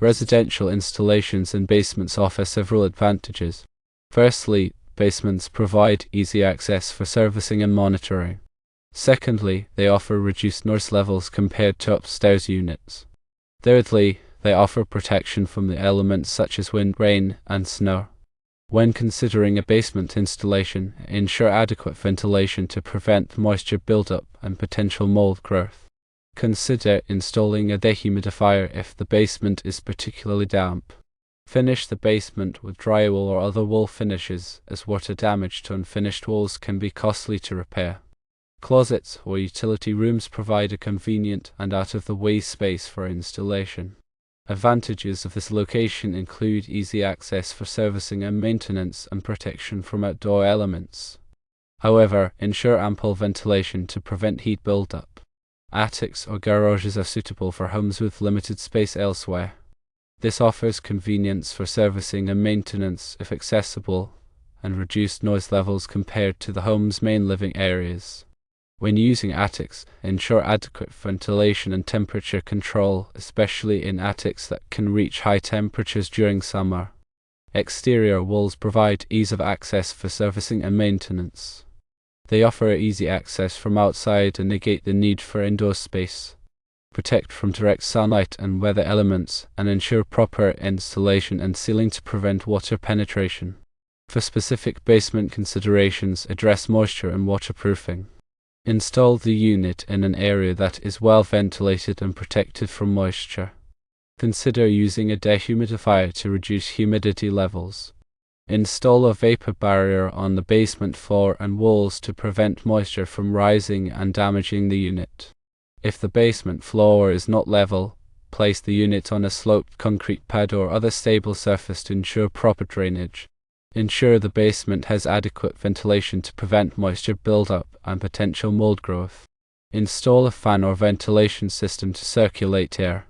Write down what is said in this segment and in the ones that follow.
Residential installations in basements offer several advantages. Firstly, basements provide easy access for servicing and monitoring. Secondly, they offer reduced noise levels compared to upstairs units. Thirdly, they offer protection from the elements such as wind, rain, and snow. When considering a basement installation, ensure adequate ventilation to prevent moisture buildup and potential mold growth. Consider installing a dehumidifier if the basement is particularly damp. Finish the basement with drywall or other wall finishes, as water damage to unfinished walls can be costly to repair. Closets or utility rooms provide a convenient and out-of-the-way space for installation. Advantages of this location include easy access for servicing and maintenance and protection from outdoor elements. However, ensure ample ventilation to prevent heat buildup. Attics or garages are suitable for homes with limited space elsewhere. This offers convenience for servicing and maintenance if accessible, and reduced noise levels compared to the home's main living areas. When using attics, ensure adequate ventilation and temperature control, especially in attics that can reach high temperatures during summer. Exterior walls provide ease of access for servicing and maintenance. They offer easy access from outside and negate the need for indoor space. Protect from direct sunlight and weather elements, and ensure proper installation and sealing to prevent water penetration. For specific basement considerations, address moisture and waterproofing. Install the unit in an area that is well ventilated and protected from moisture. Consider using a dehumidifier to reduce humidity levels. Install a vapor barrier on the basement floor and walls to prevent moisture from rising and damaging the unit. If the basement floor is not level, place the unit on a sloped concrete pad or other stable surface to ensure proper drainage. Ensure the basement has adequate ventilation to prevent moisture buildup and potential mold growth. Install a fan or ventilation system to circulate air.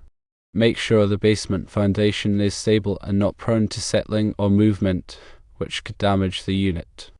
Make sure the basement foundation is stable and not prone to settling or movement, which could damage the unit.